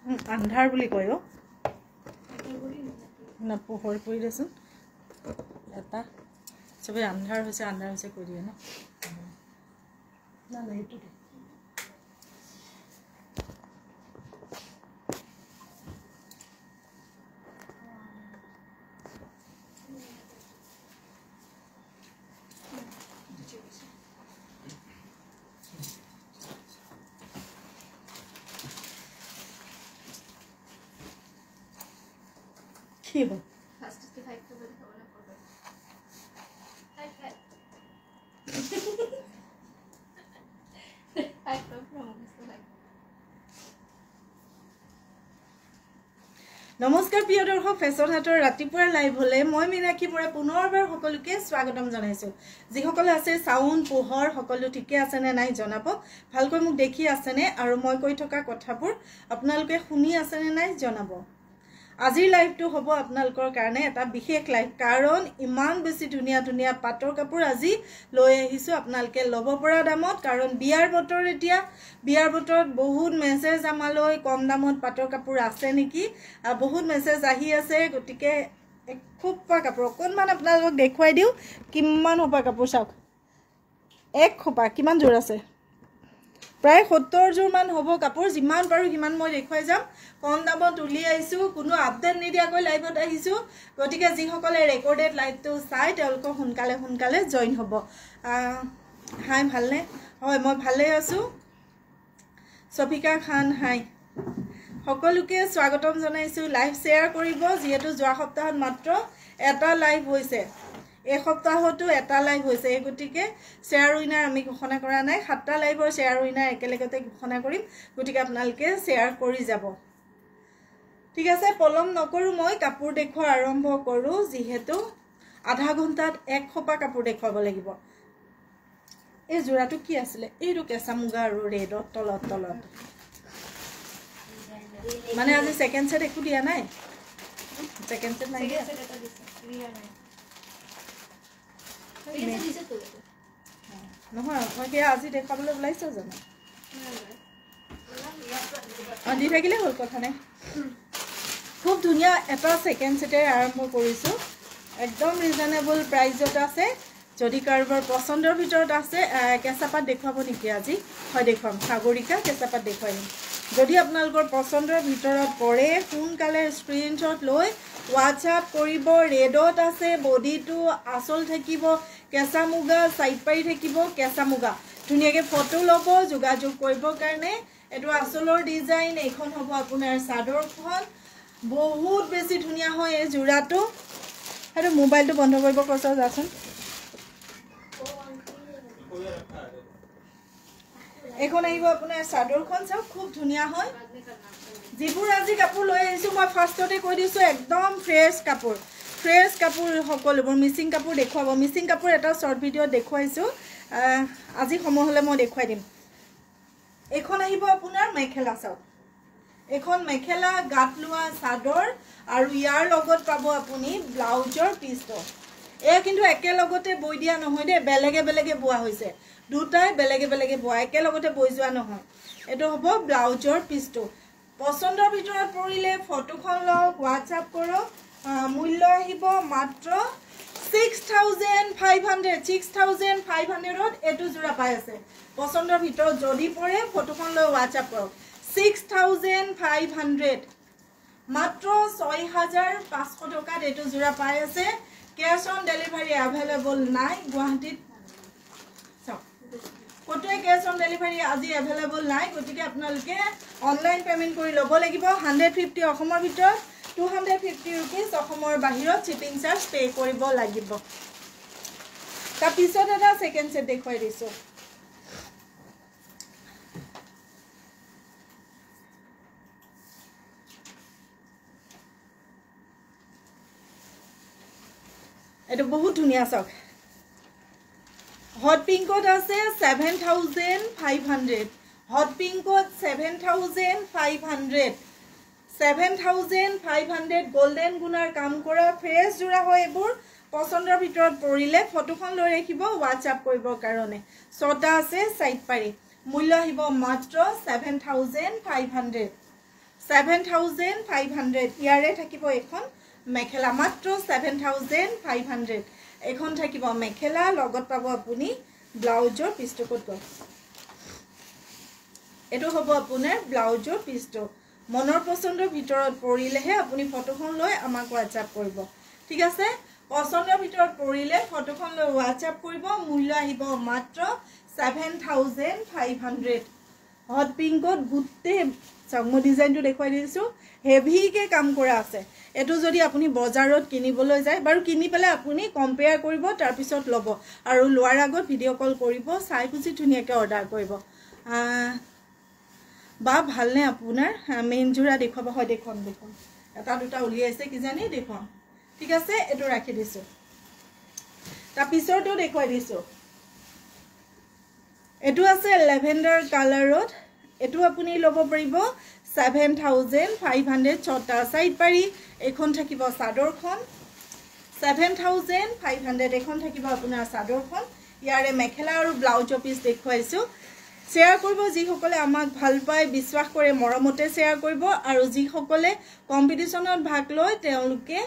আন্ধাৰ বুলি কয় না পোহৰ কৰি দেচোন এটা চবে আন্ধাৰ হৈছে কৈ দিয়ে না এইটো কি হ'ব নমস্কাৰ প্ৰিয় দৰ্শক ফেশ্বন হাটৰ ৰাতিপুৱাৰ লাইভ হলে মই মীনাক্ষী বৰা পুনৰবাৰ সকলোকে স্বাগতম জনাইছো যিসকলে আছে সাউন্ড পোহৰ সকলো ঠিকে আছে নে নাই জনাব ভালকৈ মোক দেখি আছে নে আৰু মই কৈ থকা কথাবোৰ আপোনালোকে শুনি আছে নে নাই জনাব আজিৰ লাইভটো হ'ব আপোনালোকৰ কাৰণে এটা বিশেষ লাইভ কাৰণ ইমান বেছি ধুনিয়া ধুনিয়া পাটৰ কাপোৰ আজি লৈ আহিছো আপোনালোকে লব পৰা দামত কাৰণ বিয়াৰ বতৰ এতিয়া বিয়াৰ বতৰত বহুত মেছেজ আমালৈ কম দামত পাটৰ কাপোৰ আছে নেকি আৰু বহুত মেছেজ আহি আছে গতিকে খুব পা কাপোৰ অকনমান আপোনালোকক দেখুৱাই দিও কিমান হোপা কাপোৰ চাওক এক খোপা কিমান জোৰ আছে প্ৰায় 70 জোৰ মান হ'ব কাপোৰ যিমান পাৰো হিমান মই দেখুৱাই যাম কম দামত উলি আইছো কোনো আপডেট নিদিয়াকৈ লাইভত আহিছো গতিকে যি সকলে ৰেকৰ্ডেড লাইভটো চাই তেওঁলোক সোনকালে জয়েন হ'ব হাই ভালনে হয় মই ভালে আছো সফিকা খান হাই সকলোকে স্বাগতম জনাইছো লাইভ শেয়াৰ কৰিব যেহেতু যোৱা সপ্তাহত মাত্ৰ এটা লাইভ হৈছে এই সপ্তাহতো এটা লাইভ হৈছে এই গতিকে শেয়াৰ উইনাৰ আমি ঘোষণা কৰা নাই 7টা লাইভৰ শেয়াৰ উইনাৰ একেলগতে ঘোষণা কৰিম গতিকে আপোনালোকে শেয়াৰ কৰি যাব ঠিক আছে পলম নকৰো মই কাপোৰ দেখুৱা আৰম্ভ কৰো যেহেতু আধা ঘণ্টাত এক খোপা কাপোৰ দেখুৱাব লাগিব এই জোৰাটো কি আছিল এইটো কেঁচা মুগা আৰু ৰেডৰ তলত মানে আজি সেকেন্ড সেট একো দিয়া নাই সেকেন্ড সেট নাই দিয়া নহয় মই কি আজি দেখাবলৈ ওলাইছো জানো দি থাকিলে হ'ল কথা নাই খুব ধুনিয়া এটা সেকেন্ড সেটেৰ আৰম্ভ কৰিছো একদম ৰিজনেবল প্ৰাইজত আছে যদি কাৰোবাৰ পছন্দৰ ভিতৰত আছে কেঁচাপাত দেখুৱাব নেকি আজি হয় দেখুৱাম সাগৰিকা কেঁচাপাত দেখুৱাই দিম যদি আপোনালোকৰ পছন্দৰ ভিতৰত পৰে সোনকালে স্ক্ৰিনশ্বট লৈ WhatsApp কৰিব ৰেডত আছে বডিটো আসল থাকিব কেঁচা মুগা সাইড পাৰি থাকিব কেঁচা মুগা ধুনিয়াকে ফটো ল'ব যোগাযোগ কৰিব কাৰণে এটো আসলৰ ডিজাইন এখন হ'ব আপোনাৰ চাদৰখন বহুত বেছি ধুনিয়া হয় এই জোৰাটো আৰু মোবাইলটো বন্ধ কৰিব কৈছ যাচোন এখন আহিব আপোনাৰ চাদৰখন চাওক খুব ধুনিয়া হয় যিবোৰ আজি কাপোৰ লৈ আহিছো মই ফাৰ্ষ্টতে কৈ দিছো একদম ফ্ৰেশ কাপোৰ সকলোবোৰ মিচিং কাপোৰ দেখুৱাব মিচিং কাপোৰ এটা শৰ্ট ভিডিঅ দেখুৱাইছো আজি সময় হলে মই দেখুৱাই দিম এখন আহিব আপোনাৰ মেখেলা চাওক এখন মেখেলা গাত লোৱা চাদৰ আৰু ইয়াৰ লগত পাব আপুনি ব্লাউজৰ পিছটো এ কিন্তু একেলগতে বৈ দিয়া নহয় দে বেলেগে বোৱা হৈছে দুটাই বেলেগে বোৱা একেলগতে বৈ যোৱা নহয় এটো হ'ব ব্লাউজৰ পিছটো পছন্দৰ ভিতৰত পৰিলে ফটোখন লওক WhatsApp কৰক মূল্য আহিব মাত্ৰ 6500 এটো জোৰা পাই আছে পছন্দৰ ভিতৰত যদি পৰে ফটোখন লৈ WhatsApp কৰক 6500 মাত্ৰ 6500 টকাত এটো জোৰা পাই আছে কেশ অন ডেলিভাৰী अवेलेबल নাই গুৱাহাটীত কোটে কেশ অন ডেলিভাৰী আজি अवेलेबल নাই গতিকে আপোনালোকে অনলাইন পেমেন্ট কৰি ল'ব লাগিব 150 অসমৰ ভিতৰত 250 रुपीस অসমৰ বাহিৰত শিপিং চাৰ্জ পে কৰিব লাগিব তাৰ পিছত এটা সেকেন্ড সেট দেখুৱাই দিছো এটা বহুত ধুনিয়া চাওক হট পিংকত আছে 7500 হট পিংকত 7500 গোল্ডেন গুনাৰ কাম কৰা ফ্ৰেছ জোৰা হয় এবোৰ পছন্দৰ ভিতৰত পৰিলে ফটোখন লৈ ৰাখিব WhatsApp কৰিবৰ কাৰণে ছটা আছে সাইড পাৰি মূল্য আহিব মাত্ৰ 7500 7,500 ইয়াৰে থাকিব এখন মেখেলা মাত্ৰ 7,500 এখন থাকিব মেখেলা লগত পাব আপুনি ব্লাউজৰ পিছটো কত গল এটো হ'ব আপোনাৰ ব্লাউজৰ পিছটো মনৰ পছন্দৰ ভিতৰত পৰিলেহে আপুনি ফটোখন লৈ আমাক WhatsApp কৰিব ঠিক আছে পছন্দৰ ভিতৰত পৰিলে ফটোখন লৈ WhatsApp কৰিব মূল্য আহিব মাত্ৰ 7,500 হট পিংকত গুটে চামো ডিজাইনটো দেখুৱাই দিছো হেভি কে কাম কৰা আছে এটো যদি আপুনি বজাৰত কিনিবলৈ যায় বাৰু কিনি পেলে আপুনি কম্পেয়াৰ কৰিব তাৰ পিছত লব আৰু লোৱাৰ আগত ভিডিও কল কৰিব চাই বুজি ধুনিয়াকে অৰ্ডাৰ কৰিব বা ভালনে আপোনাৰ মেইন জোৰা দেখুৱাব হয় দেখুন এটা দুটা উলিয়াইছে কি জানি দেখুন ঠিক আছে এটো ৰাখি দিছো তাৰ পিছৰটো দেখুৱাই দিছো এটো আছে লেভেন্ডাৰ কালাৰত এটো আপুনি লব পাৰিব 7,500 ছটা সাইড পাৰি এখন থাকিব সাদৰখন 7,500 এখন থাকিব আপোনাৰ সাদৰখন ইয়াৰে মেখেলা আৰু ব্লাউজৰ পিস দেখুৱাইছো শেয়াৰ কৰিব যি সকলে আমাক ভাল পায় বিশ্বাস কৰে মৰমতে শেয়াৰ কৰিব আৰু যি সকলে কম্পিটিশনত ভাগ লয় তেওঁলোকে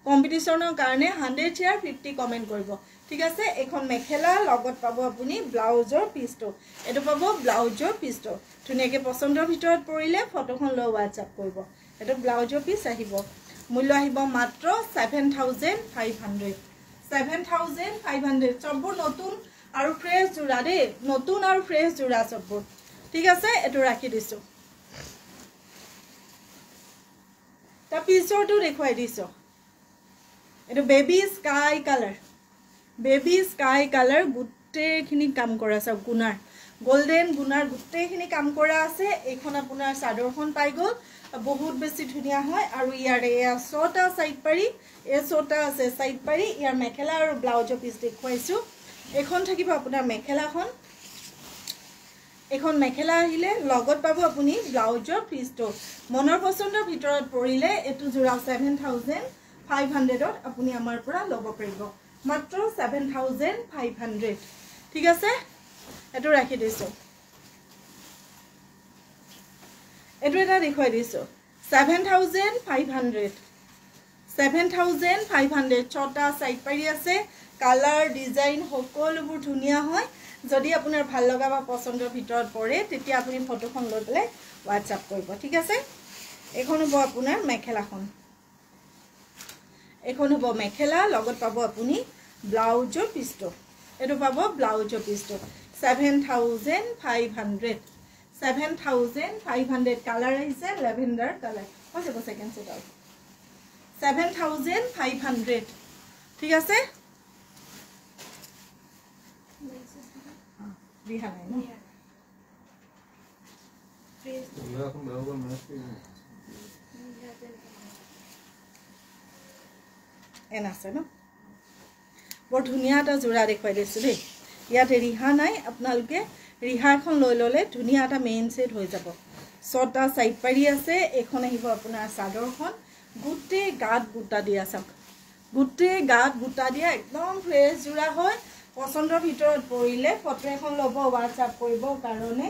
কম্পিটিশনৰ কাৰণে 100 শেয়াৰ 50 কমেন্ট কৰিব ঠিক আছে এখন মেখেলা লগত পাব আপুনি ব্লাউজৰ পিসটো এটো পাব ব্লাউজৰ পিসটো ধুনিয়াকে পছন্দৰ ভিতৰত পৰিলে ফটোখন লৈ WhatsApp কৰিব এটো ব্লাউজৰ পিস আহিব মূল্য আহিব মাত্ৰ 7,500 7,500 সববোৰ নতুন আৰু ফ্ৰেছ জোৰা দে নতুন আৰু ফ্ৰেছ জোৰা সববোৰ ঠিক আছে এটো ৰাখি দিছো তা পিছৰটো দেখুৱাই দিছো এটো বেবি স্কাই কালাৰ গুটেখিনি কাম কৰা আছে গুনাৰ গোল্ডেন গুনাৰ গুটেখিনি কাম কৰা আছে এখন আপোনাৰ সাদৰখন পাই গল বহুত বেছি ধুনিয়া হয় আৰু ইয়াৰে ছটা সাইড পাৰি ছটা আছে সাইড পাৰি ইয়াৰ মেখেলা আৰু ব্লাউজৰ পিস দেখুৱাইছো এখন থাকিব আপোনাৰ মেখেলাখন এখন মেখেলা আহিলে লগত পাব আপুনি ব্লাউজৰ পিসটো মনৰ পছন্দৰ ভিতৰত পৰিলে এটো জোৰা 7,500 ত আপুনি আমাৰ পৰা লব পাৰিব মাত্ৰ 7,500 ঠিক আছে এটো ৰাখি দিছো এটো এটা দেখুৱাই দিছো 7,500 ছটা সাইড পাৰি আছে কালাৰ ডিজাইন সকলোবোৰ ধুনিয়া হয় যদি আপোনাৰ ভাল লগা বা পছন্দৰ ভিতৰত পৰে তেতিয়া আপুনি ফটোখন লৈ পেলে WhatsApp কৰিব ঠিক আছে এখন হ'ব আপোনাৰ মেখেলাখন এখন হ'ব মেখেলা লগত পাব আপুনি ব্লাউজৰ পিসটো এটো পাব ব্লাউজৰ পিসটো 7,500 কালাৰ আহিছে লেভেন্ডাৰ কালাৰ হৈ যাব সেকেন্ড সেট আউট 7,500 ঠিক আছে ৰিহা নাই ন এন আছে ন বৰ ধুনিয়া এটা জোৰা দেখুৱাই দিছো দেই ইয়াতে ৰিহা নাই আপোনালোকে ৰিহা এখন লৈ ললে ধুনিয়া এটা মেইন সেট হৈ যাব ছটা সাইড পাৰি আছে এখন আহিব আপোনাৰ সাদৰখন গুটে গাত বুটা দিয়া চাওক গুটে গাত বুটা দিয়া একদম ফ্ৰেছ জোৰা হয় পছন্দৰ ভিতৰত পৰিলে ফটো এখন লব WhatsApp কৰিব কাৰণে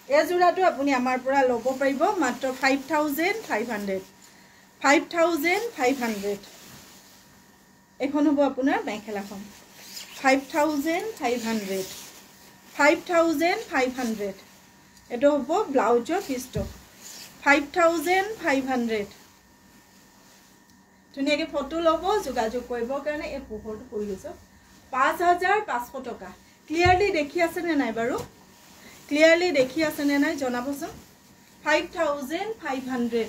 এই জোৰাটো আপুনি আমাৰ পৰা লব পাৰিব মাত্ৰ 5,500 এখন হ'ব আপোনাৰ মেখেলাখন 5,500 এটো হ'ব ব্লাউজৰ পিসটো 5,500 ধুনিয়াকে ফটো লব যোগাযোগ কৰিব কাৰণে এই পোহৰটো কৰি লৈছো 5,500 টকা ক্লিয়াৰলি দেখি আছে নে নাই বাৰু ক্লিয়াৰলি দেখি আছে নে নাই জনাবচোন 5,500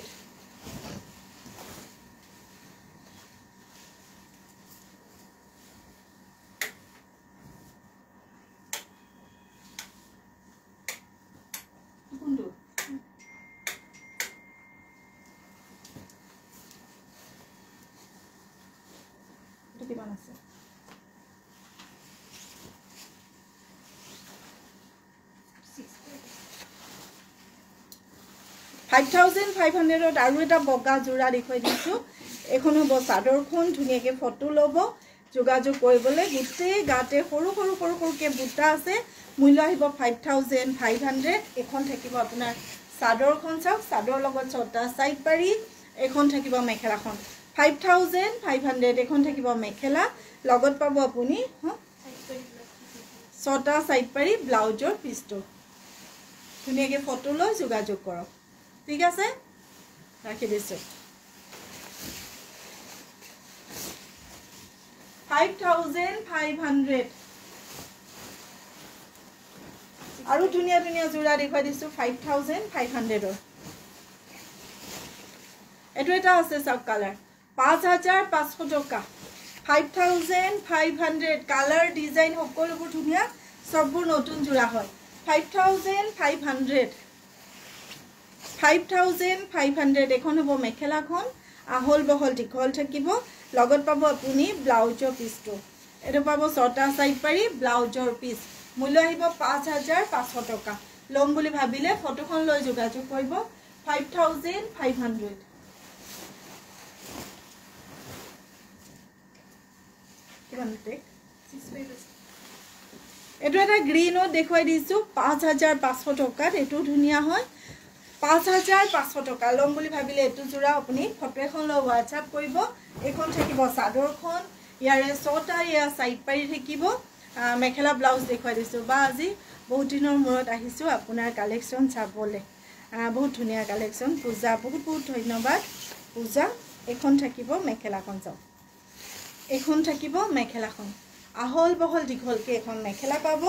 কিমান আছে 5,500 আৰু এটা বগা জোৰা দেখুৱাই দিছো এখন হ'ব সাদৰখন ধুনিয়াকে ফটো লব যোগাযোগ কৰিবলৈ গুটে গাতে সৰু কে বুটা আছে মূল্য আহিব 5,500 এখন থাকিব আপোনাৰ চাদৰখন চাওক চাদৰ লগত ছটা সাইড পাৰি এখন থাকিব মেখেলাখন 5500 এখন থাকিব মেখেলা লগত পাব আপুনি ছটা সাইড পাৰি ব্লাউজৰ পিছটো ধুনীয়াকৈ ফটো লৈ যোগাযোগ কৰক ঠিক আছে ৰাখি দিছো 5500 আৰু ধুনীয়া ধুনীয়া জোৰা দেখুৱাই দিছো 5500 এটো এটা আছে সব কালাৰ 5500 টকা 5500 কালাৰ ডিজাইন সকলোবোৰ ধুনীয়া সববোৰ নতুন জোৰা হয় 5500 এখন হ'ব মেখেলাখন আহল বহল দীঘল থাকিব লগত পাব আপুনি ব্লাউজৰ পিছটো এটো পাব ছটা সাইড পাৰি ব্লাউজৰ পিছ মূল্য আহিব 5500 টকা লম বুলি ভাবিলে ফটোখন লৈ যোগাযোগ কৰিব 5500 এটো এটা গ্ৰীনত দেখুৱাই দিছো 5500 টকাত এটো ধুনীয়া হয় 5500 টকা লম বুলি ভাবিলে এটো জোৰা আপুনি ফটো এখন লৈ WhatsApp কৰিব এখন থাকিব চাদৰখন ইয়াৰে ছটা ইয়া সাইড পাৰি থাকিব মেখেলা ব্লাউজ দেখুৱাই দিছো বা আজি বহুত দিনৰ মূৰত আহিছো আপোনাৰ কালেকচন চাবলে বহুত ধুনীয়া কালেকচন পূজা বহুত বহুত ধন্যবাদ পূজা এখন থাকিব মেখেলাখন চাও এখন থাকিব মেখেলাখন আহল বহল দীঘলকে এখন মেখেলা পাব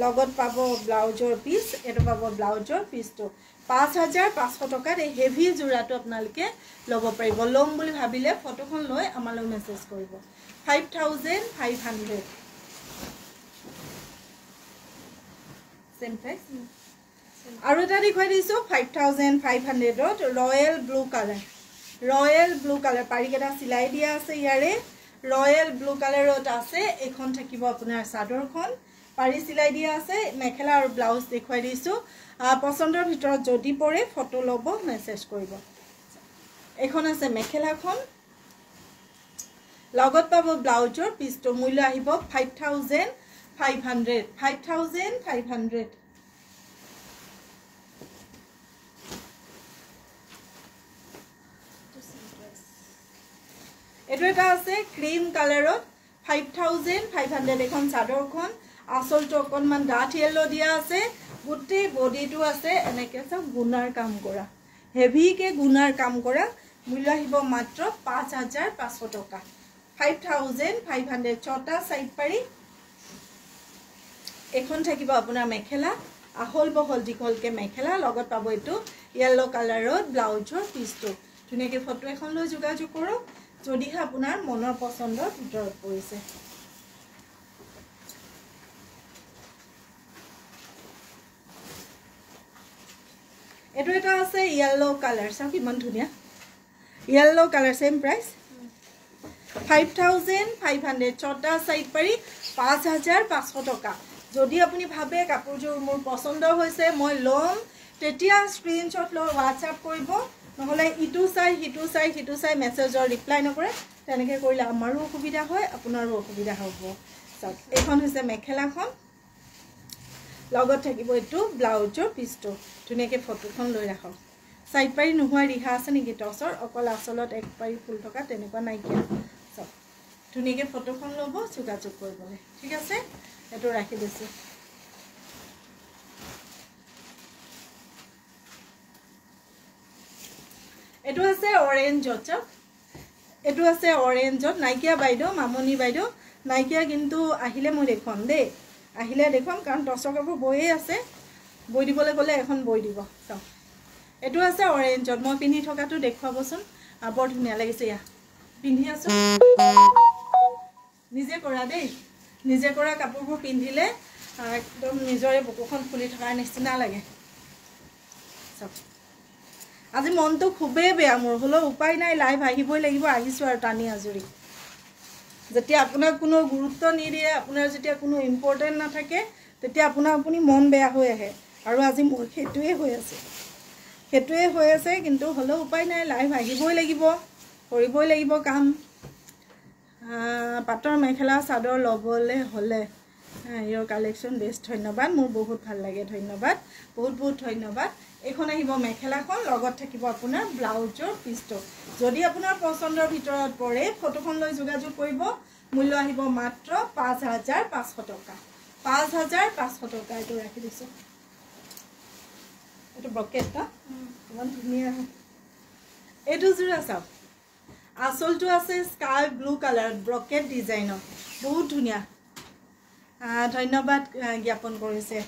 লগত পাব ব্লাউজৰ পিছ এটো পাব ব্লাউজৰ পিছটো 5500 টকাত এই হেভি জোৰাটো আপোনালোকে লব পাৰিব লম বুলি ভাবিলে ফটোখন লৈ আমালৈ মেছেজ কৰিব 5500 সেম প্ৰাইস আৰু এটা দেখুৱাই দিছো 5500 ত ৰয়েল ব্লু কালাৰ পাৰিকেটা সিলাই দিয়া আছে ইয়াৰে ৰয়েল ব্লু কালাৰত আছে এখন থাকিব আপোনাৰ চাদৰখন পাৰি সিলাই দিয়া আছে মেখেলা আৰু ব্লাউজ দেখুৱাই দিছো পছন্দৰ ভিতৰত যদি পৰে ফটো লব মেছেজ কৰিব এখন আছে মেখেলাখন লগত পাব ব্লাউজৰ পিছটো মূল্য আহিব 5500 এটো এটা আছে ক্ৰীম কালাৰত 5500 এখন চাদৰখন আসলটো অকনমান ডাঠ ইয়েলো দিয়া আছে গুটি বডিটো আছে এনেকে সব গুণাৰ কাম কৰা হেভি কে গুণাৰ কাম কৰা মূল্য আহিব মাত্ৰ 5500 টকা 5500 ছটা সাইড পাৰি এখন থাকিব আপোনাৰ মেখেলা আহল বহল দীঘলকে মেখেলা লগত পাব এটো ইয়েলো কালাৰত ব্লাউজৰ পিছটো ধুনীয়াকৈ ফটো এখন লৈ যোগাযোগ কৰক যদি আপোনাৰ মনৰ পছন্দৰ ভিতৰত পৰিছে এটো এটা আছে ইয়েলো কালাৰ সব কিমান ধুনীয়া ইয়েলো কালাৰ সেম প্ৰাইস 5500 ছটা সাইড পাৰি 5500 টকা যদি আপুনি ভাবে কাপোৰযোৰ মোৰ পছন্দ হৈছে মই লম তেতিয়া স্ক্ৰিনশ্বট লৈ WhatsApp কৰিব নহলে ইটো চাই মেছেজৰ ৰিপ্লাই নকৰে তেনেকৈ কৰিলে আমাৰো অসুবিধা হয় আপোনাৰো অসুবিধা হ'ব চাওক এখন হৈছে মেখেলাখন লগত থাকিব এটো ব্লাউজৰ পিছটো ধুনীয়াকৈ ফটোখন লৈ ৰাখক সাইড পাৰি নোহোৱা ৰিহা আছে নেকি টছৰ অকল আসলত এক পাৰি ফুল থকা তেনেকুৱা নাইকিয়া চাওক ধুনীয়াকৈ ফটোখন ল'ব যোগাযোগ কৰিবলৈ ঠিক আছে এটো ৰাখি দিছো এটো আছে অৰেঞ্জত এটো আছে অৰেঞ্জত নাইকিয়া বাইদেউ মামনি বাইদেউ নাইকিয়া কিন্তু আহিলে মই দেখুৱাম দেই আহিলে দেখুৱাম কাৰণ টছৰ কাপোৰ বয়ে আছে বই দিবলৈ গ'লে এখন বই দিব চাওক এটো আছে অৰেঞ্জত মই পিন্ধি থকাটো দেখুৱাবচোন বৰ ধুনীয়া লাগিছে ইয়া পিন্ধি আছো নিজে কৰা দেই নিজে কৰা কাপোৰবোৰ পিন্ধিলে একদম নিজৰে বুকুখন ফুলি থকাৰ নিচিনা লাগে চাওক আজি মনটো খুবেই বেয়া মোৰ হলো উপায় নাই লাইভ আহিবই লাগিব আহিছো আৰু টানি আজৰি যেতিয়া আপোনাক কোনো গুৰুত্ব নিদিয়ে আপোনাৰ যেতিয়া কোনো ইম্পৰ্টেন্ট নাথাকে তেতিয়া আপুনি মন বেয়া হৈ আহে আৰু আজি মোৰ হেতুৱে হৈ আছে কিন্তু হলো উপায় নাই লাইভ আহিবই লাগিব কৰিবই লাগিব কাম পাটৰ মেখেলা চাদৰ লবলে হলে ইয়ৰ কালেকশ্যন বেষ্ট ধন্যবাদ মোৰ বহুত ভাল লাগে ধন্যবাদ বহুত ধন্যবাদ এখন আহিব মেখেলাখন লগত থাকিব আপোনাৰ ব্লাউজৰ পিছটো যদি আপোনাৰ পছন্দৰ ভিতৰত পৰে ফটোখন লৈ যোগাযোগ কৰিব মূল্য আহিব মাত্ৰ ৫৫০০ টকা ৫৫০০ টকা এইটো ৰাখি দিছোঁ এইটো ব্ৰকেট ন ইমান ধুনীয়া এইটো জোৰা চাওক আসলটো আছে স্কাই ব্লু কালাৰত ব্ৰকেট ডিজাইনত বহুত ধুনীয়া ধন্যবাদ জ্ঞাপন কৰিছে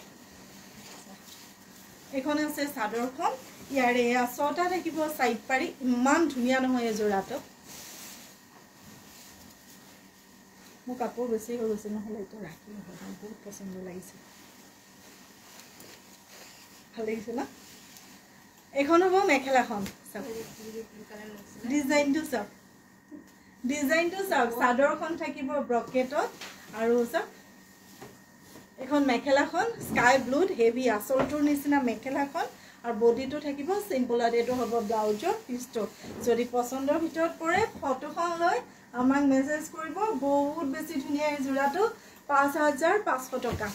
এখন আছে চাদৰখন ইয়াৰে ছটা থাকিব সাইড পাৰি ইমান ধুনীয়া নহয় এই জোৰাটো মোৰ কাপোৰ বেছি হৈ গৈছে নহ'লে এইটো ৰাখি বহুত পছন্দ লাগিছে ভাল লাগিছে না এখন হ'ব মেখেলাখন ডিজাইনটো চাওক চাদৰখন থাকিব ব্ৰকেটত আৰু চাওক এখন মেখেলাখন স্কাই ব্লুত হেভি আসলটোৰ নিচিনা মেখেলাখন আৰু বডিটো থাকিব সিম্পলত এইটো হ'ব ব্লাউজৰ পিছটো যদি পছন্দৰ ভিতৰত পৰে ফটোখন লৈ আমাক মেছেজ কৰিব বহুত বেছি ধুনীয়া এই জোৰাটো ৫৫০০ টকা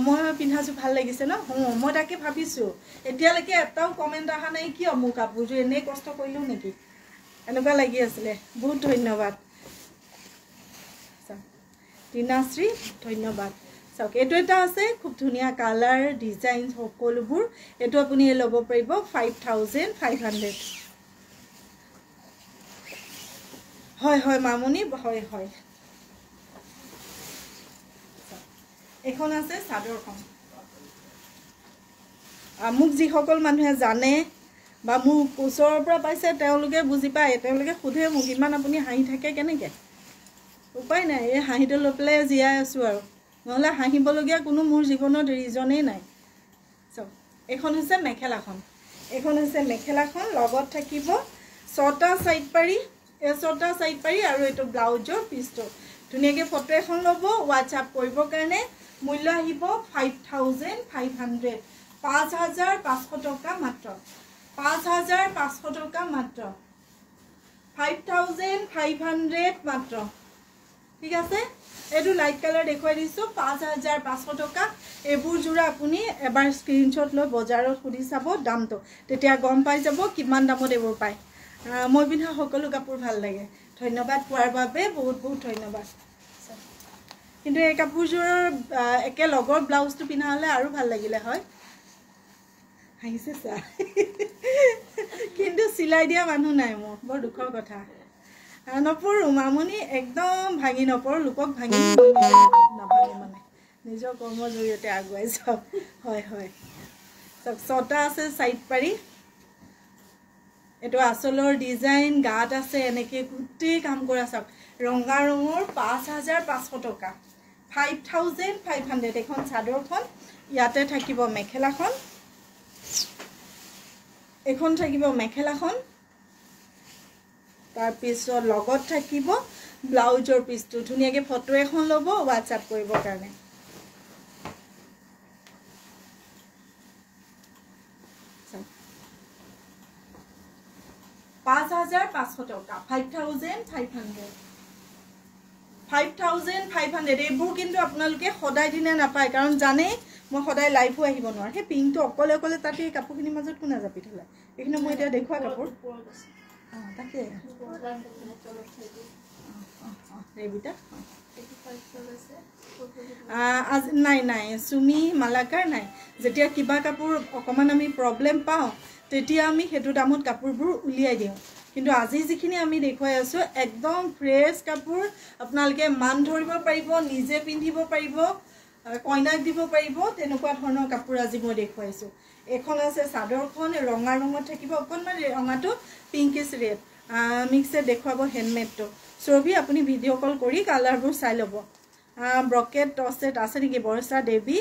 মই পিন্ধাছো ভাল লাগিছে ন মই তাকে ভাবিছোঁ এতিয়ালৈকে এটাও কমেণ্ট অহা নাই কিয় মোৰ কাপোৰযোৰ এনেই কষ্ট কৰিলোঁ নেকি এনেকুৱা লাগি আছিলে বহুত ধন্যবাদ টিনাশ্ৰী ধন্যবাদ চাওক এইটো এটা আছে খুব ধুনীয়া কালাৰ ডিজাইন সকলোবোৰ এইটো আপুনি ল'ব পাৰিব ৫৫০০ হয় মামনি হয় এখন আছে চাদৰখন মোক যিসকল মানুহে জানে বা মোক ওচৰৰ পৰা পাইছে তেওঁলোকে বুজি পায় তেওঁলোকে সোধে মোক ইমান আপুনি হাঁহি থাকে কেনেকৈ উপায় নাই এই হাঁহিটো লৈ পেলাই জীয়াই আছোঁ আৰু নহ'লে হাঁহিবলগীয়া কোনো মোৰ জীৱনত ৰিজনেই নাই চাওক এখন হৈছে মেখেলাখন লগত থাকিব ৬টা সাইড পাৰি এই ৬টা সাইড পাৰি আৰু এইটো ব্লাউজৰ পিছটো ধুনীয়াকৈ ফটো এখন ল'ব হোৱাটছআপ কৰিবৰ কাৰণে মূল্য আহিব ৫৫০০ ৫৫০০ টকা মাত্ৰ ৫৫০০ টকা মাত্ৰ ৫৫০০ মাত্ৰ ঠিক আছে এইটো লাইট কালাৰ দেখুৱাই দিছোঁ ৫৫০০ টকা এইবোৰ জোৰা আপুনি এবাৰ স্ক্ৰীনশ্বট লৈ বজাৰত সুধি চাব দামটো তেতিয়া গম পাই যাব কিমান দামত এইবোৰ পায় মই পিন্ধা সকলো কাপোৰ ভাল লাগে ধন্যবাদ পোৱাৰ বাবে বহুত ধন্যবাদ কিন্তু এই কাপোৰযোৰৰ একে লগৰ ব্লাউজটো পিন্ধা হ'লে আৰু ভাল লাগিলে হয় হাঁহিছে চা কিন্তু চিলাই দিয়া মানুহ নাই মোৰ বৰ দুখৰ কথা নপৰোঁ মামনি একদম ভাঙি নপৰোঁ লোকক ভাঙি নাভাঙে মানে নিজৰ কৰ্মৰ জৰিয়তে আগুৱাই যাওক হয় চাওক ৬টা আছে সাইড পাৰি এইটো আচলৰ ডিজাইন গাত আছে এনেকৈ গোটেই কাম কৰা চাওক ৰঙা ৰঙৰ ৫৫০০ টকা ৫৫০০ এখন চাদৰখন ইয়াতে থাকিব মেখেলাখন এখন থাকিব মেখেলাখন তাৰপিছত লগত থাকিব ব্লাউজৰ পিছটো ধুনীয়াকৈ ফটো এখন ল'ব হোৱাটছআপ কৰিবৰ কাৰণে ৫৫০০ টকা ৫৫০০ এইবোৰ কিন্তু আপোনালোকে সদায় দিনে নাপায় কাৰণ জানে মই সদায় লাইভো আহিব নোৱাৰোঁ সেই পিংটো অকলে তাতে এই কাপোৰখিনিৰ মাজত কোনে জাপি থ'লে এইখিনি মই এতিয়া দেখুওৱা কাপোৰ তাকে নাই চুমি মালাকাৰ নাই যেতিয়া কিবা কাপোৰ অকণমান আমি প্ৰব্লেম পাওঁ তেতিয়া আমি সেইটো দামত কাপোৰবোৰ উলিয়াই দিওঁ কিন্তু আজি যিখিনি আমি দেখুৱাই আছোঁ একদম ফ্ৰেছ কাপোৰ আপোনালোকে মান ধৰিব পাৰিব নিজে পিন্ধিব পাৰিব কইনাক দিব পাৰিব তেনেকুৱা ধৰণৰ কাপোৰ আজি মই দেখুৱাইছোঁ এখন আছে চাদৰখন ৰঙা ৰঙত থাকিব অকণমান ৰঙাটো পিংকিছ ৰেড মিক্সে দেখুৱাব হেণ্ডমেডটো ছবি আপুনি ভিডিঅ' কল কৰি কালাৰবোৰ চাই ল'ব ব্ৰকেট টচেট আছে নেকি বৰষা দেৱী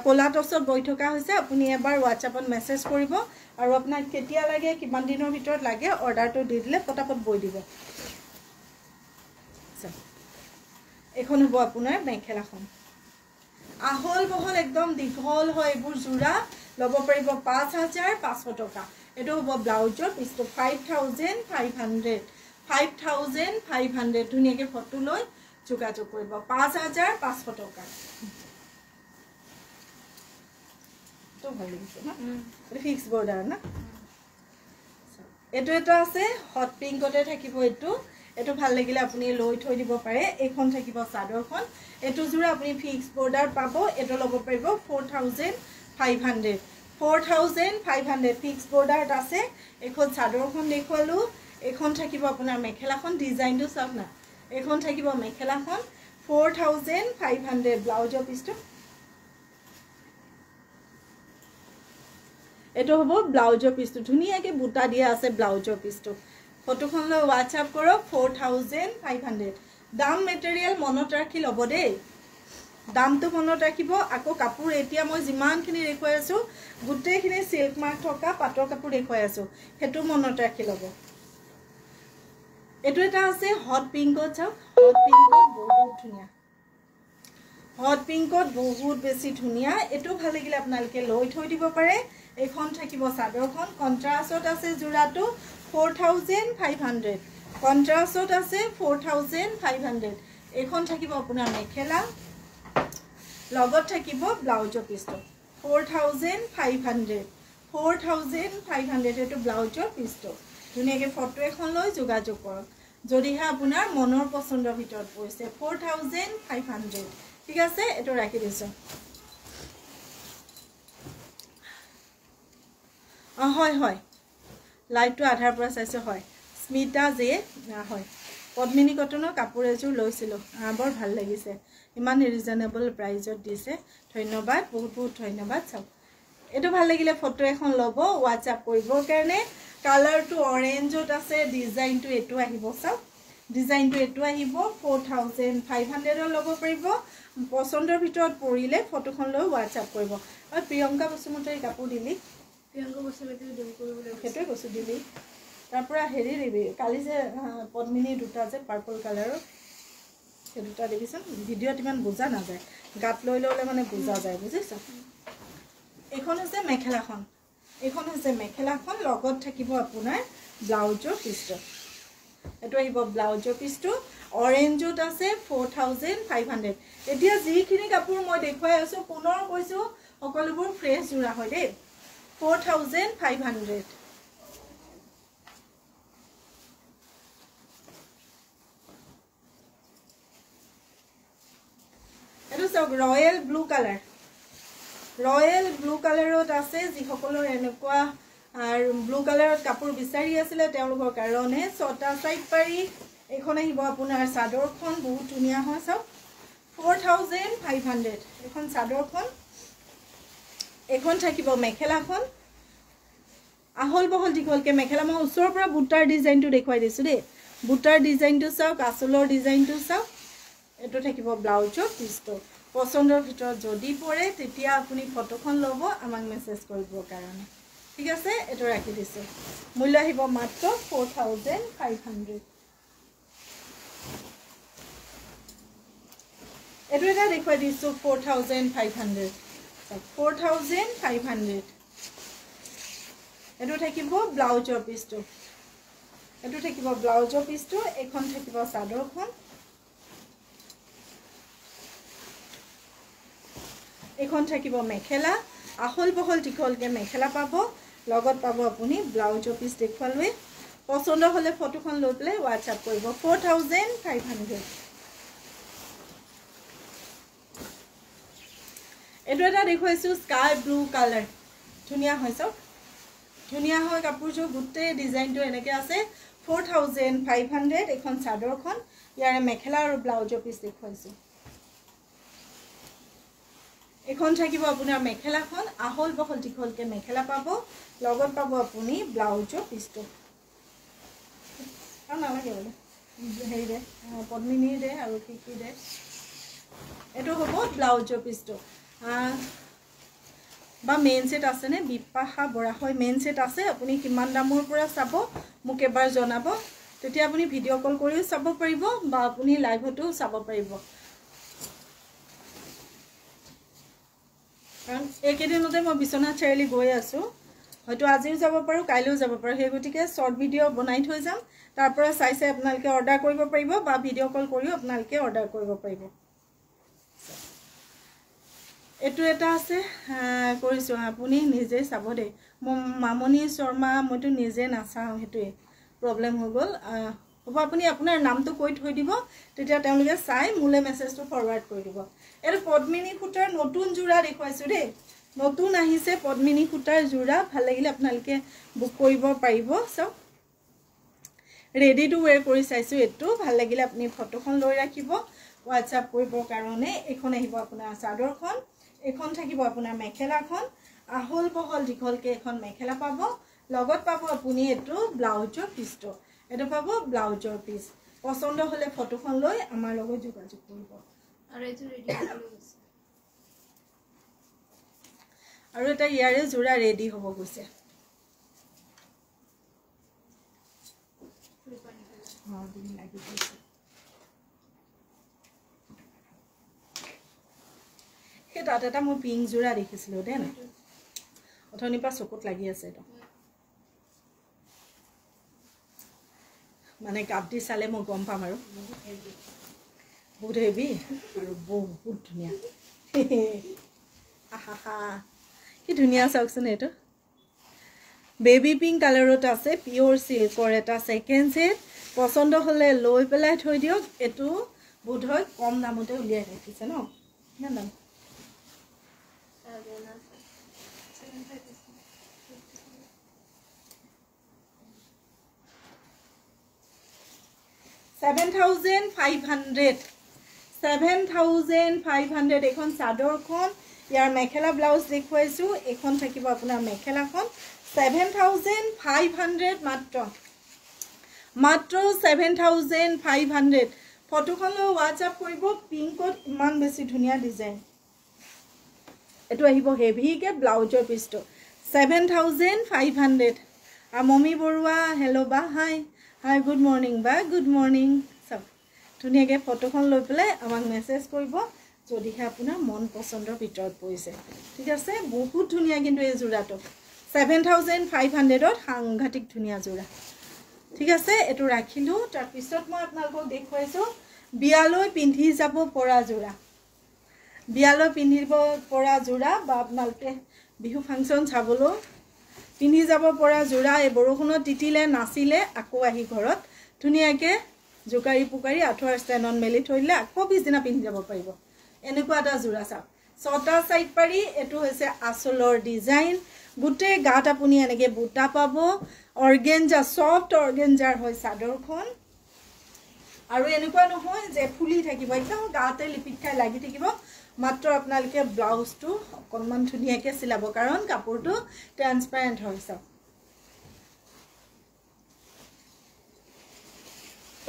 ক'লা টচত বৈ থকা হৈছে আপুনি এবাৰ হোৱাটছআপত মেছেজ কৰিব আৰু আপোনাক কেতিয়া লাগে কিমান দিনৰ ভিতৰত লাগে অৰ্ডাৰটো দি দিলে পটাপট বৈ দিব এখন হ'ব আপোনাৰ মেখেলাখন আহল বহল একদম দীঘল হয় এইবোৰ জোৰা ল'ব পাৰিব ৫৫০০ টকা এইটো হ'ব ব্লাউজৰ পিছটো ৫৫০০ ধুনীয়াকৈ ফটো লৈ যোগাযোগ কৰিব 5500 টকা তো ভাল লাগিছে না ফিক্স বৰ্ডাৰ না এটো এটা আছে হট পিংকতে থাকিব এটো ভাল লাগিলে আপুনি লৈ থৈ দিব পাৰে এখন থাকিব চাদৰখন এটো জোৰা আপুনি ফিক্স বৰ্ডাৰ পাব এটো ল'ব পাৰিব 4500 ফিক্স বৰ্ডাৰত আছে এখন চাদৰখন দেখুৱালো এখন থাকিব আপোনাৰ মেখেলাখন ডিজাইনটো চাওক না এখন থাকিব মেখেলাখন 4500 ব্লাউজৰ পিছটো এটো হ'ব ব্লাউজৰ পিছটো ধুনিয়াকে বুটা দিয়া আছে ব্লাউজৰ পিছটো ফটোখন লৈ WhatsApp কৰক 4500 দাম মেটেৰিয়েল মনত ৰাখি ল'ব দেই দামটো মনত ৰাখিব আকৌ কাপোৰ এতিয়া মই যিমানখিনি দেখুৱাই আছো গুটেখিনি সিল্ক মাৰ্ক থকা পাটৰ কাপোৰ দেখুৱাই আছো হেতু মনত ৰাখি ল'ব এটো এটা আছে হট পিংকত চাওক হট পিংকত বহুত ধুনিয়া হট পিংকত বহুত বেছি ধুনিয়া এটো ভাল লাগিলে আপোনালোকে লৈ থৈ দিব পাৰে এখন থাকিব চাদৰখন কন্ট্ৰাষ্টত আছে জোৰাটো 4500 কন্ট্ৰাষ্টত আছে 4500 এখন থাকিব আপোনাৰ মেখেলা লগত থাকিব ব্লাউজৰ পিছটো 4500 এটো ব্লাউজৰ পিছটো ধুনিয়াকে ফটো এখন লৈ যোগাযোগ কৰক যদিহে আপোনাৰ মনৰ পছন্দৰ ভিতৰত পৰিছে 4500 ঠিক আছে এটো ৰাখি দিছো হয় হয় লাইটটো আধাৰ পৰা চাইছো হয় স্মিতা যে হয় পদ্মিনী কটনৰ কাপোৰ এযোৰ লৈছিলো বৰ ভাল লাগিছে ইমান ৰিজনেবল প্ৰাইজত দিছে ধন্যবাদ বহুত বহুত ধন্যবাদ চাওক এটো ভাল লাগিলে ফটো এখন ল'ব WhatsApp কৰিবৰ কাৰণে কালাৰটো অৰেঞ্জত আছে ডিজাইনটো এটো আহিব চাওক ডিজাইনটো এটো আহিব 4500 ল'ব পাৰিব পছন্দৰ ভিতৰত পৰিলে ফটোখন লৈ WhatsApp কৰিব আৰু প্ৰিয়ংকা বসুমতাৰী কাপোৰ দিলি প্ৰিয়ংকা বসুমতাৰী দেউ কৰিবলৈ হেতুৱে বস্তু দিলি তাৰ পৰা হেৰি দিবি কালি যে পদ্মিনী দুটা যে পাৰ্পল কালাৰৰ সেই দুটা দেখিছন ভিডিঅ'ত ইমান বুজা নাযায় গাত লৈ ললে মানে বুজা যায় বুজিছ এখন আছে মেখেলাখন লগত থাকিব আপোনাৰ ব্লাউজৰ পিছটো এটো আহিব ব্লাউজৰ পিছটো অৰেঞ্জত আছে 4500 এতিয়া যিখিনি কাপোৰ মই দেখুৱাই আছো পুনৰ কৈছো সকলোবোৰ ফ্ৰেছ জোৰা হয় দেই 4500 এটো সব ৰয়েল ব্লু কালাৰত আছে যি সকলৰ এনেকুৱা আৰু ব্লু কালাৰত কাপোৰ বিচাৰি আছিল তেওঁলোকৰ কাৰণে ছটা সাইড পাৰি এখন আহিব আপোনাৰ চাদৰখন বহুত ধুনিয়া হয় সব 4500 এখন চাদৰখন এখন থাকিব মেখেলাখন আহল বহল দীঘলকে মেখেলা মই ওচৰৰ পৰা বুটাৰ ডিজাইনটো দেখুৱাই দিছো দেই বুটাৰ ডিজাইনটো চাওক আঁচলৰ ডিজাইনটো চাওক এটো থাকিব ব্লাউজৰ পিছটো পছন্দৰ ভিতৰত যদি পৰে তেতিয়া আপুনি ফটোখন ল'ব আমাক মেছেজ কৰিবৰ কাৰণে ঠিক আছে এটো ৰাখি দিছো মূল্য আহিব মাত্ৰ 4500 এটো এটা দেখুৱাই দিছো 4500 এটো থাকিব ব্লাউজৰ পিছটো এখন থাকিব চাদৰখন এখন থাকিব মেখেলা আহল বহল দীঘলকে মেখেলা পাব লগত পাব আপুনি ব্লাউজৰ পিছ দেখুৱালৈ পছন্দ হলে ফটোখন লৈ পেলাই WhatsApp কৰিব 4500 এটো এটা দেখুৱাইছো স্কাই ব্লু কালাৰ ধুনিয়া হয় সব ধুনিয়া হয় কাপোৰযোৰ গুটে ডিজাইনটো এনেকে আছে 4500 এখন চাদৰখন ইয়াৰে মেখেলা আৰু ব্লাউজৰ পিছ দেখুৱাইছো এখন থাকিব আপোনাৰ মেখেলাখন আহল বহল দীঘলকে মেখেলা পাব লগত পাব আপুনি ব্লাউজৰ পিছটো আৰু নালাগে বলে হেৰি দে পদ্মিনী দে আৰু কি দে এটো হ'ব ব্লাউজৰ পিছটো বা মেইন সেট আছে নে বিপাশা বৰা হয় মেইন সেট আছে আপুনি কিমান দামৰ পৰা চাব মোক এবাৰ জনাব তেতিয়া আপুনি ভিডিঅ' কল কৰিও চাব পাৰিব বা আপুনি লাইভতো চাব পাৰিব কাৰণ একেদিনতে মই বিছনাত চাৰিলি গৈ আছো হয়তো আজিও যাব পাৰো কাইলৈও যাব পাৰো সেই গতিকে শৰ্ট ভিডিঅ' বনাই থৈ যাম তাৰ পৰা চাই চাই আপোনালোকে অৰ্ডাৰ কৰিব পাৰিব বা ভিডিঅ' কল কৰিও আপোনালোকে অৰ্ডাৰ কৰিব পাৰিব এটো এটা আছে কৰিছো আপুনি নিজে চাব দে মামনি শৰ্মা মইতো নিজে নাচাওঁ হেতুৱে প্ৰবলেম হৈ গল হ'ব আপুনি আপোনাৰ নামটো কৈ থৈ দিব তেতিয়া তেওঁলোকে চাই মুলে মেছেজটো ফৰৱাৰ্ড কৰি দিব এটো পদ্মিনী সূতাৰ নতুন জোৰা দেখুৱাইছো দেই নতুন আহিছে পদ্মিনী সূতাৰ জোৰা ভাল লাগিলে আপোনালোকে বুক কৰিব পাৰিব সব ৰেডি টু ওয়্যাৰ কৰি চাইছো এটো ভাল লাগিলে আপুনি ফটোখন লৈ ৰাখিব WhatsApp কৰিবৰ কাৰণে এখন আহিব আপোনাৰ চাদৰখন এখন থাকিব আপোনাৰ মেখেলাখন আহল বহল দীঘলকে এখন মেখেলা পাব লগত পাব আপুনি এটো ব্লাউজৰ পিছটো এটো পাব ব্লাউজৰ পিছ পছন্দ হলে ফটোখন লৈ আমাৰ লগত যোগাযোগ কৰিব আৰু এটো ৰেডি হৈ গৈছে আৰু এটা ইয়াৰে জোৰা ৰেডি হ'ব গৈছে দিন লাগি গৈছে সেই তাত এটা মই পিংক জোৰা দেখিছিলো দেন অথনিৰ পৰা চকুত লাগি আছে এটা মানে কাপ দি চালে মই গম পাম আৰু বহুত হেভি আৰু বহুত ধুনীয়া আহা কি ধুনীয়া চাওকচোন এইটো বেবি পিংক কালাৰত আছে পিওৰ সিল্কৰ এটা সেকেন্ড সেট পছন্দ হলে লৈ পেলাই থৈ দিয়ক এটো বোধহয় কম দামতে উলিয়াই ৰাখিছে ন না দাম 7,500 7,500 এখন চাদৰখন ইয়াৰ মেখেলা ব্লাউজ দেখুৱাইছো এখন থাকিব আপোনাৰ মেখেলাখন 7,500 মাত্ৰ 7,500 ফটোখন লৈ WhatsApp কৰিব পিংকত ইমান বেছি ধুনীয়া ডিজাইন এটো আহিব হেভি কে ব্লাউজৰ পিছটো 7,500 আৰু মমি বৰুৱা হেল্ল' বা হাই হাই গুড মৰ্নিং বা গুড মৰ্নিং সব ধুনীয়াকে ফটোখন লৈ পেলাই আমাক মেছেজ কৰিব যদিহে আপোনাৰ মন পছন্দৰ ভিতৰত পৰিছে ঠিক আছে বহুত ধুনীয়া কিন্তু এই জোৰাটো 7,500 ত সাংঘাতিক ধুনীয়া জোৰা ঠিক আছে এটো ৰাখিলো তাৰ পিছত মই আপোনালোকক দেখুৱাইছো বিয়ালৈ পিন্ধি যাব পৰা জোৰা বিয়ালৈ পিন্ধিব পৰা জোৰা বা আপোনালোকে বিহু ফাংচন চাবলৈ পিন্ধি যাব পৰা জোৰা এই বৰষুণত তিতিলে নাচিলে আকৌ আহি ঘৰত ধুনীয়াকে জোকাৰি পুকাৰি আঠুৱাৰ ষ্টেণ্ডত মেলি থৈলে আকৌ পিছদিনা পিন্ধি যাব পাৰিব এনেকুৱা এটা জোৰা চাওক ছটা সাইড পাৰি এটো হৈছে আসলৰ ডিজাইন গুটে গাত আপুনি এনেকে বুটা পাব অৰ্গেঞ্জা সফট অৰ্গেঞ্জাৰ হয় চাদৰখন আৰু এনেকুৱা নহয় যে ফুলি থাকিব একদম গাতে লিপিট খাই লাগি থাকিব মাত্ৰ আপোনালোকে ব্লাউজটো অকনমান ধুনীয়াকে চিলাব কাৰণ কাপোৰটো ট্ৰান্সপাৰেন্ট হৈছে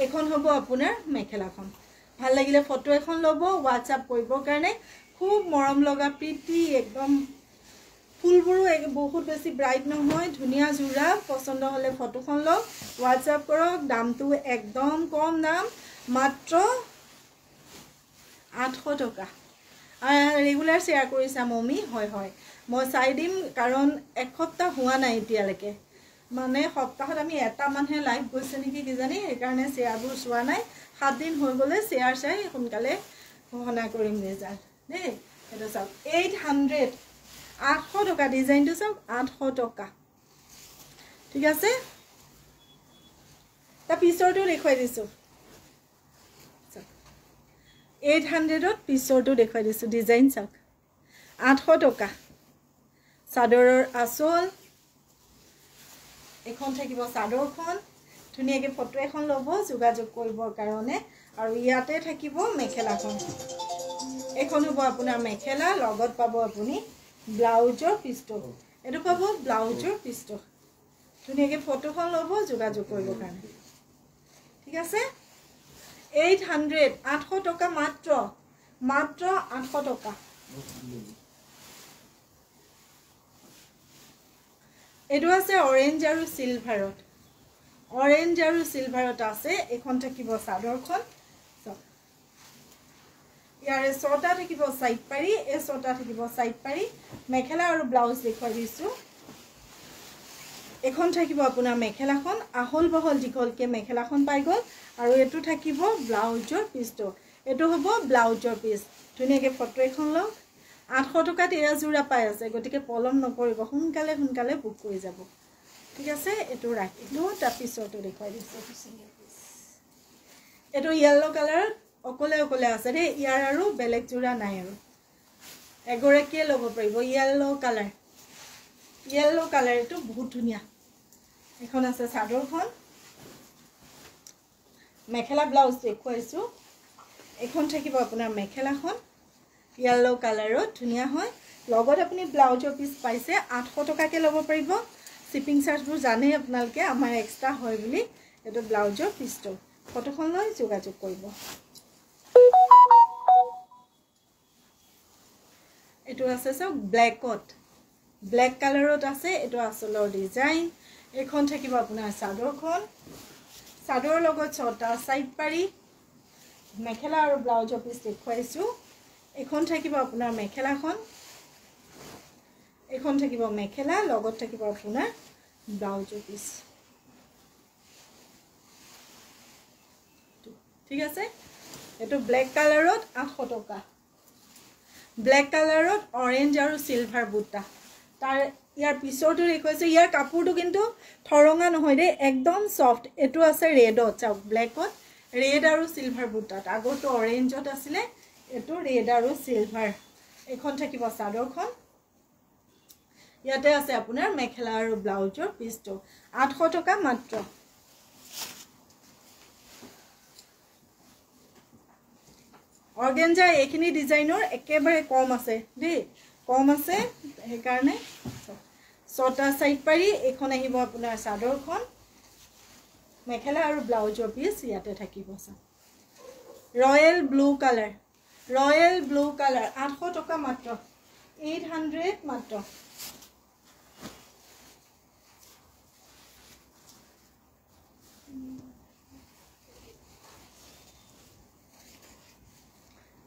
এখন হ'ব আপোনাৰ মেখেলাখন ভাল লাগিলে ফটো এখন ল'ব WhatsApp কৰিবৰ কাৰণে খুব মৰম লগা প্ৰীতি একদম ফুলবোৰো বহুত বেছি ব্ৰাইট নহয় ধুনীয়া জোৰা পছন্দ হলে ফটোখন লওক WhatsApp কৰক দামটো একদম কম দাম মাত্ৰ 800 টকা ৰেগুলাৰ শেয়াৰ কৰিছা মমি হয় হয় মই চাই দিম কাৰণ এক সপ্তাহ হোৱা নাই এতিয়ালৈকে মানে সপ্তাহত আমি এটা মানহে লাইভ গৈছে নেকি কি জানি এই কাৰণে শেয়াৰবোৰ চোৱা নাই 7 দিন হৈ গলে শেয়াৰ চাই সোনকালে ঘোষণা কৰিম ৰিজাল্ট দেই এটা চাওক 800 টকা ডিজাইনটো চাওক 800 টকা ঠিক আছে তা পিছৰটো দেখুৱাই দিছো 800 ত পিছৰটো দেখুৱাই দিছো ডিজাইন চাওক 800 টকা চাদৰৰ আসল এখন থাকিব চাদৰখন ধুনীয়াকে ফটো এখন ল'ব যোগাযোগ কৰিবৰ কাৰণে আৰু ইয়াতে থাকিব মেখেলাখন এখন হ'ব আপোনাৰ মেখেলা লগত পাব আপুনি ব্লাউজৰ পিছটো এটো পাব ব্লাউজৰ পিছটো ধুনীয়াকে ফটোখন ল'ব যোগাযোগ কৰিবৰ কাৰণে ঠিক আছে 800 টকা মাত্ৰ 800 টকা এটো আছে অৰেঞ্জ আৰু সিলভাৰত আছে এখন থাকিব চাদৰখন ইয়াৰে ছটা থাকিব সাইড পাৰি এই ছটা থাকিব সাইড পাৰি মেখেলা আৰু ব্লাউজ দেখুৱাই দিছো এখন থাকিব আপোনাৰ মেখেলাখন আহল বহল দীঘলকে মেখেলাখন পাই গ'ল আৰু এটো থাকিব ব্লাউজৰ পিছটো এটো হ'ব ব্লাউজৰ পিছ ধুনীয়াকে ফটো এখন লওক 800 টকাত এয়া জোৰা পাই আছে গতিকে পলম নকৰিব সোনকালে বুক কৰি যাব ঠিক আছে এটো ৰাখিলো তাৰ পিছটো দেখাই দিছো এটো ইয়েলো কালাৰ অকলে আছে ৰে ইয়াৰ আৰু বেলেগ জোৰা নাই আৰু এগৰাকীয়ে ল'ব পাৰিব ইয়েলো কালাৰ এটো বহুত ধুনিয়া এখন আছে চাদৰখন মেখেলা ব্লাউজ দেখুৱাইছো এখন থাকিব আপোনাৰ মেখেলাখন ইয়েলো কালাৰত ধুনিয়া হয় লগত আপুনি ব্লাউজৰ পিস পাইছে 800 টকাকে ল'ব পাৰিব শিপিং চাৰ্জবোৰ জানে আপোনালোকে আমাৰ এক্সট্ৰা হয় বুলি এটো ব্লাউজৰ পিসটো ফটোখন লৈ যোগাযোগ কৰিব এটো আছে সব ব্ল্যাক কালাৰত আছে এটো আসলৰ ডিজাইন এখন থাকিব আপোনাৰ চাদৰৰ লগত ছটা সাইড পাৰি মেখেলা আৰু ব্লাউজৰ পিস দেখুৱাইছো এখন থাকিব আপোনাৰ মেখেলাখন এখন থাকিব মেখেলা লগত থাকিব আপোনাৰ ব্লাউজৰ পিস ঠিক আছে এটো ব্ল্যাক কালাৰত 800 টকা ব্ল্যাক কালাৰত অৰেঞ্জ আৰু সিলভাৰ বুটা তাৰ ইয়াৰ পিছৰটো দেখুৱাইছো ইয়াৰ কাপোৰটো কিন্তু থৰঙা নহয় দে একদম সফট এটো আছে ৰেডত চাওক ব্ল্যাকত ৰেড আৰু সিলভাৰ বুটাত আগতো অৰেঞ্জত আছিল এটো ৰেড আৰু সিলভাৰ এখন থাকিব চাদৰখন ইয়াতে আছে আপোনাৰ মেখেলা আৰু ব্লাউজৰ পিসটো 800 টকা মাত্ৰ অৰ্গেঞ্জা এইখিনি ডিজাইনৰ একেবাৰে কম আছে দেই কম আছে সেই কাৰণে ছটা সাইড পাৰি এখন আহিব আপোনাৰ চাদৰখন মেখেলা আৰু ব্লাউজৰ পিস ইয়াতে থাকিব ৰয়েল ব্লু কালাৰ 800 টকা মাত্ৰ 800 মাত্ৰ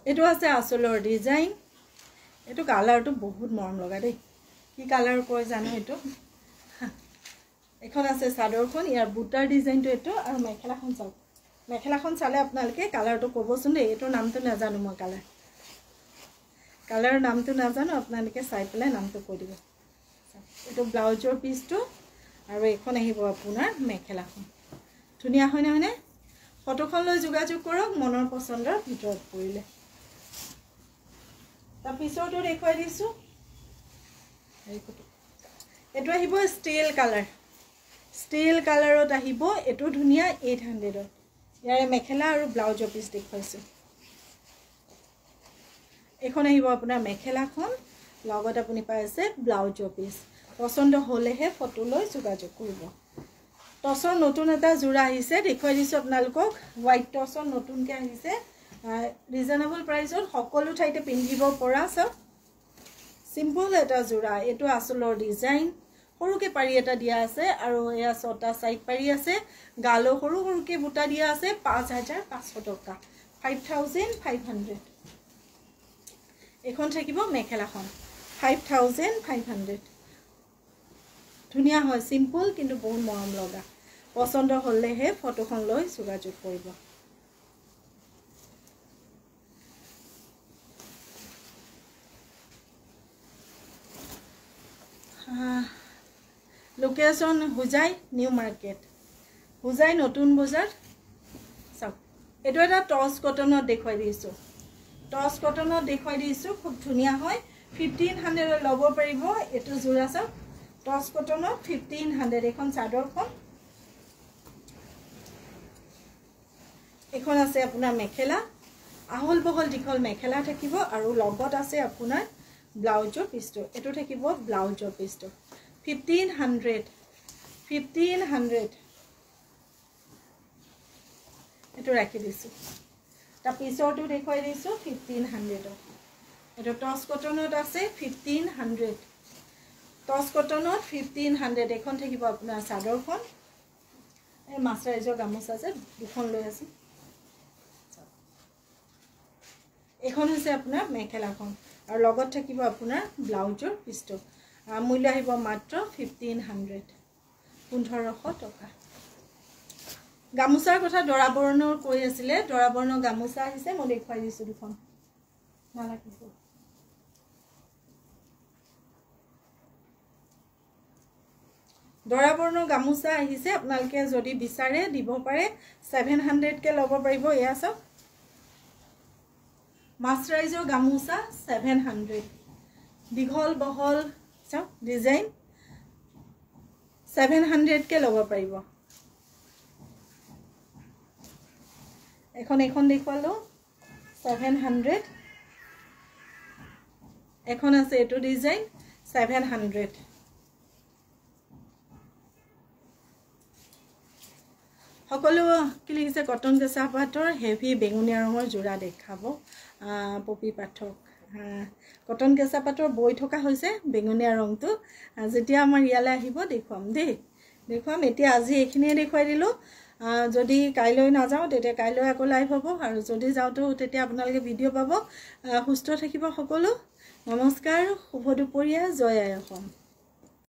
এটো আছে আসলৰ ডিজাইন এটো কালাৰটো বহুত মৰম লগা দেই কি কালাৰ কয় জানো এটো এখন আছে চাদৰখন ইয়াৰ বুটাৰ ডিজাইনটো এটো আৰু মেখেলাখন চাওক মেখেলাখন চালে আপোনালোকে কালাৰটো ক'বচোন দেই এটো নামটো নাজানো মই কালাৰৰ নামটো নাজানো আপোনালোকে চাই পেলাই নামটো কৈ দিব এটো ব্লাউজৰ পিসটো আৰু এখন আহিব আপোনাৰ মেখেলাখন ধুনিয়া হয় না ফটোখন লৈ যোগাযোগ কৰক মনৰ পছন্দৰ ভিতৰত পৰিলে তাৰ পিছৰটো দেখুৱাই দিছো এটো আহিব ষ্টিল কালাৰত আহিব এটো ধুনিয়া 800ত ইয়াৰে মেখেলা আৰু ব্লাউজৰ পিস দেখুৱাইছো এখন আহিব আপোনাৰ মেখেলাখন লগত আপুনি পাইছে ব্লাউজৰ পিস পছন্দ হলেহে ফটো লৈ যোগাযোগ কৰিব টছৰ নতুন এটা জোৰা আহিছে দেখুৱাই দিছো আপোনালোকক হোৱাইট টছৰ নতুনকে আহিছে ৰিজনেবল প্ৰাইসত সকলো ঠাইতে পিন্ধিব পৰা সব সিম্পল এটা জোৰা এটো আসলৰ ডিজাইন সৰুকে পাৰি এটা দিয়া আছে আৰু এয়া ছটা সাইড পাৰি আছে গালো সৰুকে বুটা দিয়া আছে 5500 টকা 5500 এখন থাকিব মেখেলাখন 5500 ধুনিয়া হয় সিম্পল কিন্তু বহুত মৰম লগা পছন্দ হলেহে ফটোখন লৈ যোগাযোগ কৰিব লোকেশন হুজাই নিউ মাৰ্কেট হুজাই নতুন বজাৰ সব এটো এটা টস কটনত দেখুৱাই দিছো খুব ধুনিয়া হয় 1500 ল'ব পাৰিব এটো জোৰা সব টস কটনত 1500 এখন চাদৰখন এখন আছে আপোনাৰ মেখেলা আহল বহল দীঘল মেখেলা থাকিব আৰু লগত আছে আপোনাৰ ব্লাউজৰ পিসটো এটো থাকিব ব্লাউজৰ পিসটো 1500 এটো ৰাখি দিছো তা পিছৰটো দেখুৱাই দিছো 1500 এটো টস কটনত আছে 1500 টস কটনত 1500 এখন থাকিব আপোনাৰ চাদৰখন এই মাছৰাইজৰ গামোচা আছে দুখন লৈ আছে এখন হৈছে আপোনাৰ মেখেলাখন আৰু লগত থাকিব আপোনাৰ ব্লাউজৰ পিসটো মূল্য আহিব মাত্ৰ 1500 1500 টকা গামোচাৰ কথা দৰাবৰণৰ কৈ আছিলে দৰাবৰণৰ গামোচা আহিছে মই দেখুৱাই দিছো দুখন নালাগিব দৰাবৰণৰ গামোচা আহিছে আপোনালোকে যদি বিচাৰে দিব পাৰে 700 কে ল'ব পাৰিব এয়া চাওক মাছৰাইজৰ গামোচা 700 দীঘল বহল চাওক ডিজাইন 700 কে ল'ব পাৰিব এখন দেখুৱালো 700 এখন আছে এটো ডিজাইন 700 সকলো কি লিখিছে কটন কেঁচা পাটৰ হেভি বেঙুনীয়া ৰঙৰ জোৰা দেখাব পপি পাঠক কটন কেঁচা পাটৰ বৈ থকা হৈছে বেঙুনীয়া ৰংটো যেতিয়া আমাৰ ইয়ালৈ আহিব দেখুৱাম দেই দেখুৱাম এতিয়া আজি এইখিনিয়ে দেখুৱাই দিলো যদি কাইলৈ নাযাও তেতিয়া কাইলৈ আকৌ লাইভ হ'ব আৰু যদি যাওতো তেতিয়া আপোনালোকে ভিডিঅ' পাব সুস্থ থাকিব সকলো নমস্কাৰ শুভ দুপৰীয়া জয় আই অসম